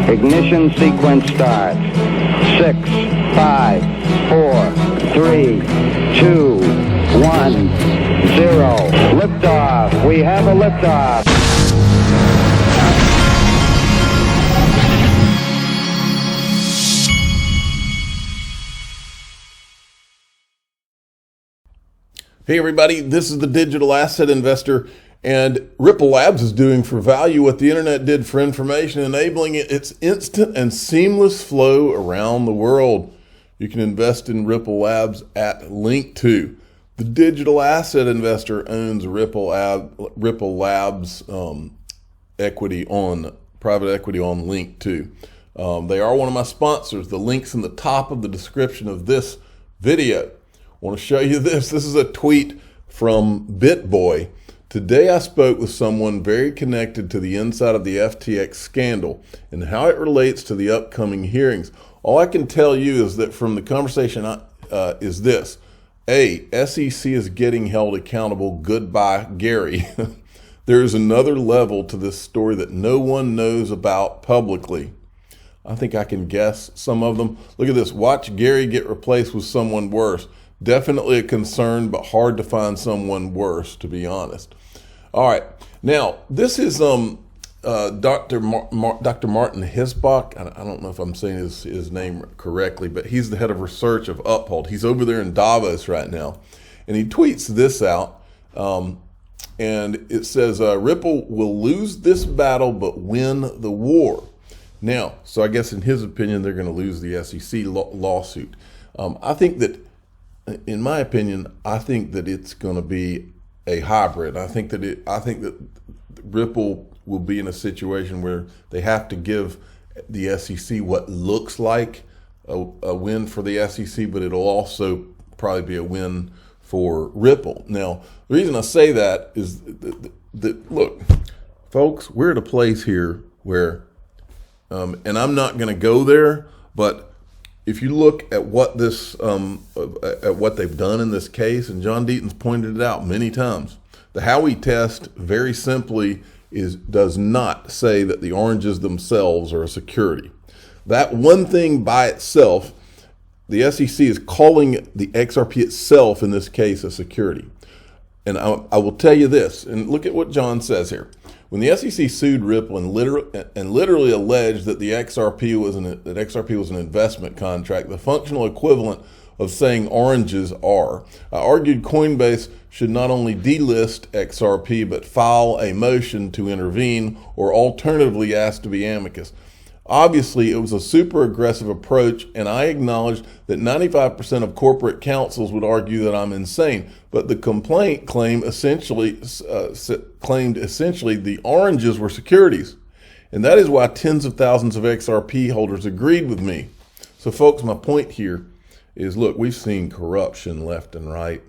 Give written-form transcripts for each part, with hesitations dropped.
Ignition sequence starts. 6, 5, 4, 3, 2, 1, 0. Liftoff. We have a liftoff. Hey everybody, this is the Digital Asset Investor, and Ripple Labs is doing for value what the internet did for information, enabling its instant and seamless flow around the world. You can invest in Ripple Labs at link 2. The Digital Asset Investor owns Ripple Labs equity on private equity on link 2. They are one of my sponsors. The link's in the top of the description of this video. I want to show you this. This is a tweet from BitBoy. Today I spoke with someone very connected to the inside of the FTX scandal and how it relates to the upcoming hearings. All I can tell you is that from the conversation is this. A, SEC is getting held accountable. Goodbye, Gary. There is another level to this story that no one knows about publicly. I think I can guess some of them. Look at this. Watch Gary get replaced with someone worse. Definitely a concern, but hard to find someone worse, to be honest. All right. Now, this is Dr. Martin Hisbach. I don't know if I'm saying his name correctly, but he's the head of research of Uphold. He's over there in Davos right now. And he tweets this out. And it says, Ripple will lose this battle, but win the war. Now, so I guess in his opinion, they're going to lose the SEC lawsuit. I think that, in my opinion, I think that it's going to be a hybrid. I think that Ripple will be in a situation where they have to give the SEC what looks like a win for the SEC, but it'll also probably be a win for Ripple. Now, the reason I say that is that look, folks, we're at a place here where, and I'm not going to go there, but if you look at what what they've done in this case, and John Deaton's pointed it out many times, the Howey test very simply does not say that the oranges themselves are a security. That one thing by itself, the SEC is calling the XRP itself in this case a security. And I will tell you this, and look at what John says here. When the SEC sued Ripple and literally alleged that the XRP was an investment contract, the functional equivalent of saying oranges are, I argued Coinbase should not only delist XRP but file a motion to intervene or alternatively ask to be amicus. Obviously, it was a super aggressive approach, and I acknowledge that 95% of corporate counsels would argue that I'm insane. But the complaint claimed essentially the oranges were securities. And that is why tens of thousands of XRP holders agreed with me. So, folks, my point here is, look, we've seen corruption left and right,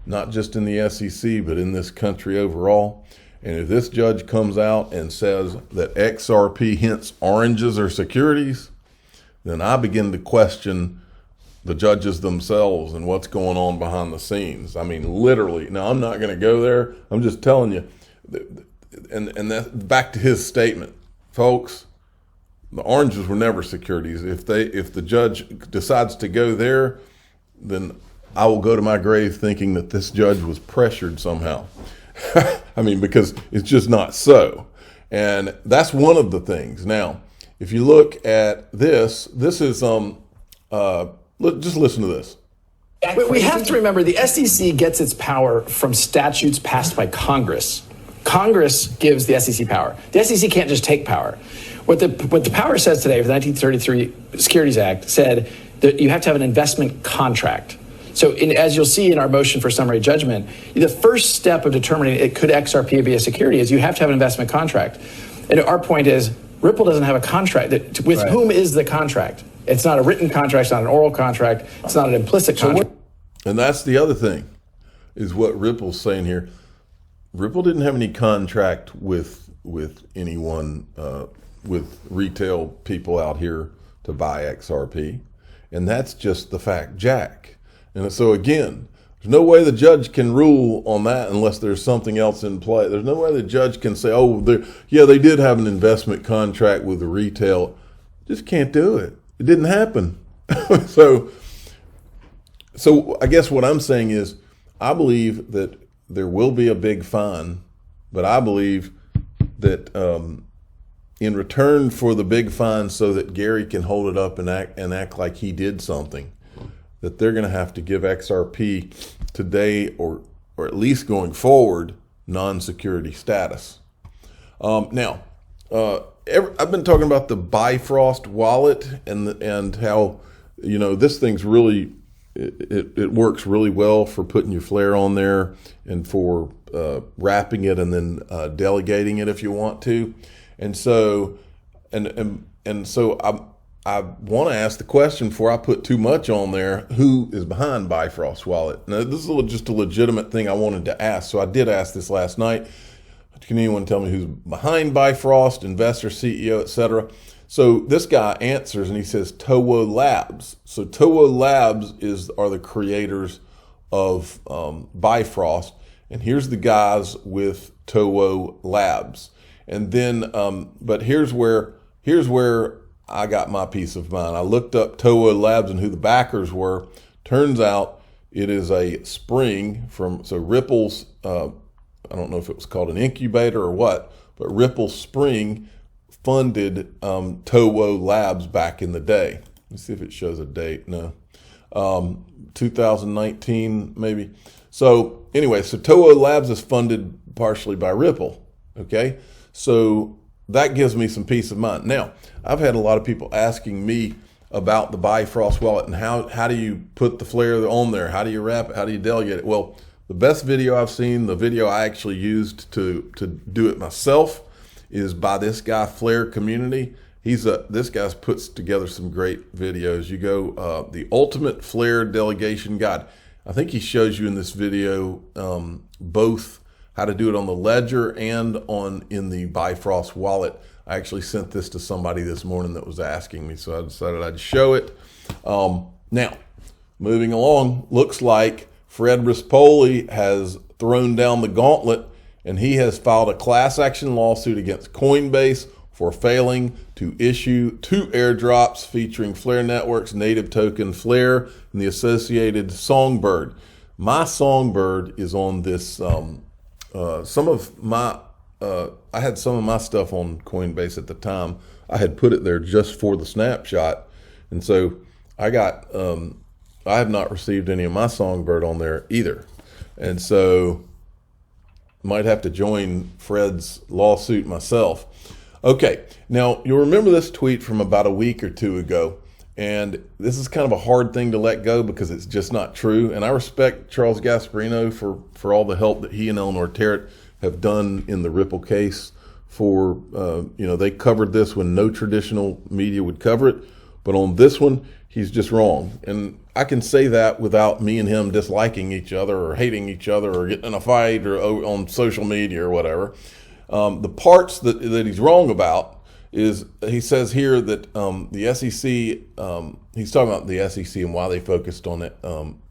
not just in the SEC, but in this country overall. And if this judge comes out and says that XRP, hence oranges, are securities, then I begin to question the judges themselves and what's going on behind the scenes. I mean, literally. Now, I'm not going to go there. I'm just telling you. And that, back to his statement, folks, the oranges were never securities. If the judge decides to go there, then I will go to my grave thinking that this judge was pressured somehow. I mean, because it's just not so. And that's one of the things. Now, if you look at this is, just listen to this. We have to remember the SEC gets its power from statutes passed by Congress. Congress gives the SEC power. The SEC can't just take power. What the power says today, for the 1933 Securities Act, said that you have to have an investment contract. So as you'll see in our motion for summary judgment, the first step of determining could XRP be a security is you have to have an investment contract. And our point is Ripple doesn't have a contract. With right. Whom is the contract? It's not a written contract. It's not an oral contract. It's not an implicit contract. And that's the other thing, is what Ripple's saying here. Ripple didn't have any contract with anyone, with retail people out here to buy XRP. And that's just the fact, Jack. And so again, There's no way the judge can rule on that unless there's something else in play. There's no way the judge can say, oh, they did have an investment contract with the retail. Just can't do it. It didn't happen. So I guess what I'm saying is I believe that there will be a big fine, but I believe that in return for the big fine so that Gary can hold it up and act like he did something, that they're going to have to give XRP today or at least going forward non-security status. Now, I've been talking about the Bifrost wallet and how, this thing's really, it works really well for putting your Flare on there and for wrapping it and then delegating it if you want to. And so, and so I want to ask the question before I put too much on there, who is behind Bifrost wallet? Now, this is just a legitimate thing I wanted to ask. So I did ask this last night. Can anyone tell me who's behind Bifrost, investor, CEO, etc.? So this guy answers and he says Towo Labs. So Towo Labs are the creators of Bifrost. And here's the guys with Towo Labs. And then, but here's where I got my peace of mind. I looked up Towo Labs and who the backers were. Turns out it is a spring so Ripple's, I don't know if it was called an incubator or what, but Ripple Spring funded Towo Labs back in the day. Let's see if it shows a date. No, 2019 maybe. So anyway, so Towo Labs is funded partially by Ripple. Okay, so that gives me some peace of mind. Now, I've had a lot of people asking me about the Bifrost wallet and how do you put the Flare on there? How do you wrap it? How do you delegate it? Well, the best video I've seen, the video I actually used to do it myself, is by this guy, Flare Community. This guy's puts together some great videos. You go, the Ultimate Flare Delegation Guide. I think he shows you in this video both how to do it on the Ledger and in the Bifrost wallet. I actually sent this to somebody this morning that was asking me, so I decided I'd show it. Now, moving along, looks like Fred Rispoli has thrown down the gauntlet and he has filed a class action lawsuit against Coinbase for failing to issue 2 airdrops featuring Flare Network's native token Flare and the associated Songbird. My Songbird is on this, I had some of my stuff on Coinbase at the time. I had put it there just for the snapshot. And so I have not received any of my Songbird on there either. And so might have to join Fred's lawsuit myself. Okay, now you'll remember this tweet from about a week or 2 ago. And this is kind of a hard thing to let go because it's just not true. And I respect Charles Gasparino for all the help that he and Eleanor Terrett have done in the Ripple case for, they covered this when no traditional media would cover it. But on this one, he's just wrong. And I can say that without me and him disliking each other or hating each other or getting in a fight or on social media or whatever. The parts that he's wrong about is he says here that the SEC, he's talking about the SEC and why they focused on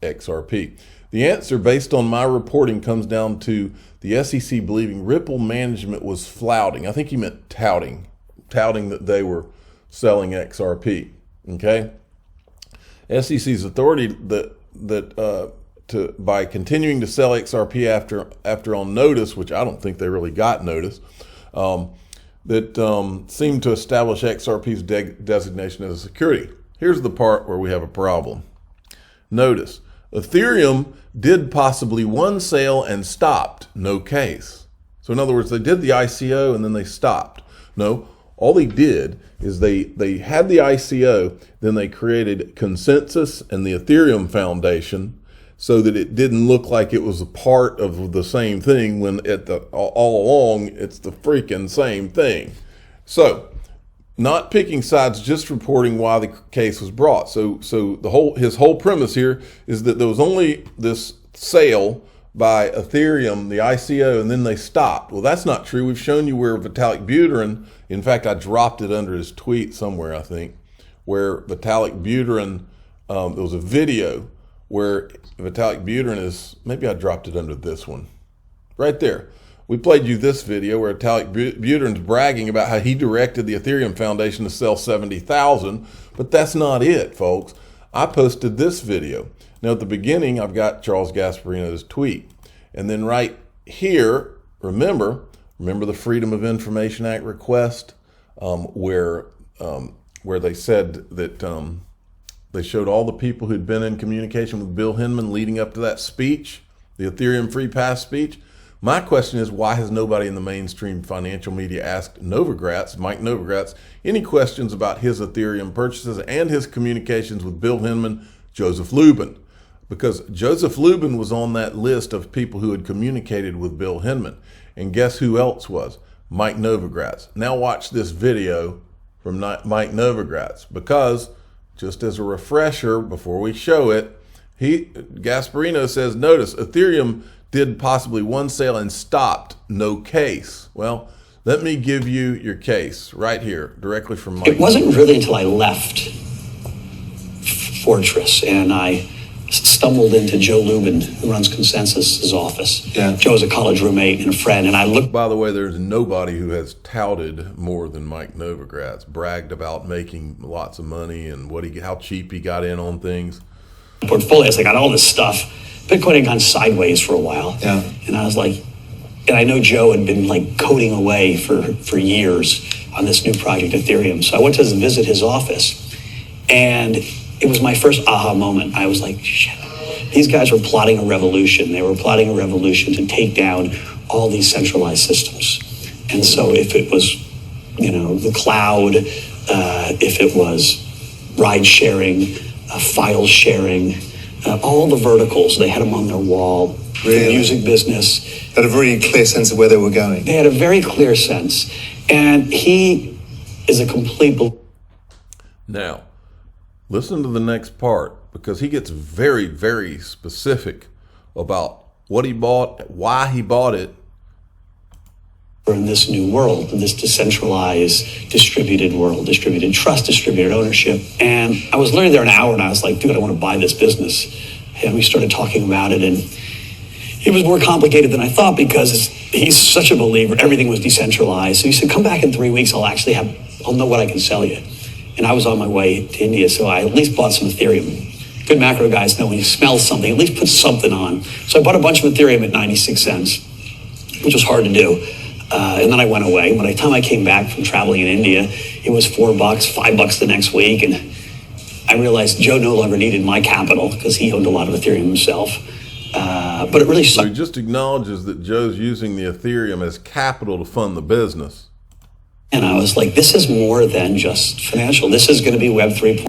XRP. The answer, based on my reporting, comes down to the SEC believing Ripple management was flouting. I think he meant touting that they were selling XRP. Okay, SEC's authority by continuing to sell XRP after on notice, which I don't think they really got notice, that seemed to establish XRP's designation as a security. Here's the part where we have a problem. Notice, Ethereum did possibly one sale and stopped, no case. So in other words, they did the ICO and then they stopped. No, all they did is they had the ICO, then they created Consensus and the Ethereum Foundation so that it didn't look like it was a part of the same thing when all along it's the freaking same thing. So, not picking sides, just reporting why the case was brought. So his whole premise here is that there was only this sale by Ethereum, the ICO, and then they stopped. Well, that's not true. We've shown you where Vitalik Buterin, in fact, I dropped it under his tweet somewhere, I think, where Vitalik Buterin, there was a video where Vitalik Buterin is, maybe I dropped it under this one, right there. We played you this video where Vitalik Buterin's bragging about how he directed the Ethereum Foundation to sell 70,000, but that's not it, folks. I posted this video. Now, at the beginning, I've got Charles Gasparino's tweet. And then right here, remember the Freedom of Information Act request, where they said that they showed all the people who'd been in communication with Bill Hinman leading up to that speech, the Ethereum Free Pass speech. My question is, why has nobody in the mainstream financial media asked Mike Novogratz, any questions about his Ethereum purchases and his communications with Bill Hinman, Joseph Lubin? Because Joseph Lubin was on that list of people who had communicated with Bill Hinman. And guess who else was? Mike Novogratz. Now watch this video from Mike Novogratz, because just as a refresher before we show it, Gasparino says, notice Ethereum did possibly one sale and stopped, no case. Well, let me give you your case right here, directly from Mike. It wasn't really until I left Fortress and I stumbled into Joe Lubin, who runs Consensus's office. Yeah. Joe's a college roommate and a friend, and I looked. By the way, there's nobody who has touted more than Mike Novogratz, bragged about making lots of money and how cheap he got in on things. Portfolios, I got all this stuff. Bitcoin had gone sideways for a while. Yeah. And I was like, and I know Joe had been like coding away for years on this new project, Ethereum. So I went to visit his office, and it was my first aha moment. I was like, shit, these guys were plotting a revolution. They were plotting a revolution to take down all these centralized systems. And so if it was, the cloud, if it was ride sharing, file sharing, all the verticals, they had them on their wall. Really? The music business. Had a very clear sense of where they were going. They had a very clear sense. And he is a complete... Now, listen to the next part, because he gets very, very specific about what he bought, why he bought it. In this new world, in this decentralized, distributed world, distributed trust, distributed ownership. And I was literally there an hour, and I was like, dude, I want to buy this business. And we started talking about it, and it was more complicated than I thought, because he's such a believer. Everything was decentralized. So he said, come back in 3 weeks. I'll know what I can sell you. And I was on my way to India, so I at least bought some Ethereum. Good macro guys know when you smell something, at least put something on. So I bought a bunch of Ethereum at 96 cents, which was hard to do. And then I went away. By the time I came back from traveling in India, it was $4, $5 the next week. And I realized Joe no longer needed my capital, because he owned a lot of Ethereum himself. But it really sucked. So he just acknowledges that Joe's using the Ethereum as capital to fund the business. And I was like, this is more than just financial. This is going to be Web 3.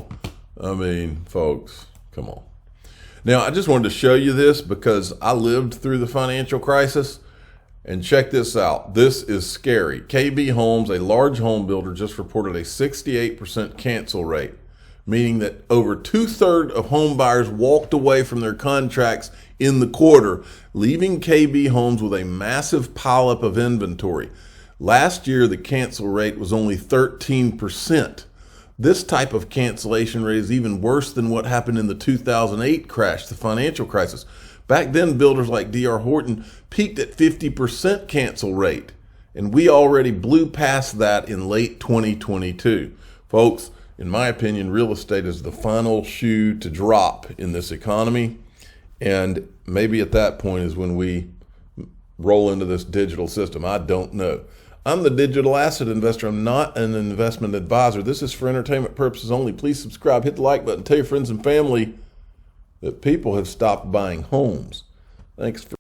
I mean, folks, come on. Now, I just wanted to show you this because I lived through the financial crisis. And check this out. This is scary. KB Homes, a large home builder, just reported a 68% cancel rate, meaning that over 2/3 of home buyers walked away from their contracts in the quarter, leaving KB Homes with a massive pileup of inventory. Last year, the cancel rate was only 13%. This type of cancellation rate is even worse than what happened in the 2008 crash, the financial crisis. Back then, builders like D.R. Horton peaked at 50% cancel rate, and we already blew past that in late 2022. Folks, in my opinion, real estate is the final shoe to drop in this economy, and maybe at that point is when we roll into this digital system. I don't know. I'm the digital asset investor. I'm not an investment advisor. This is for entertainment purposes only. Please subscribe, hit the like button, tell your friends and family that people have stopped buying homes. Thanks for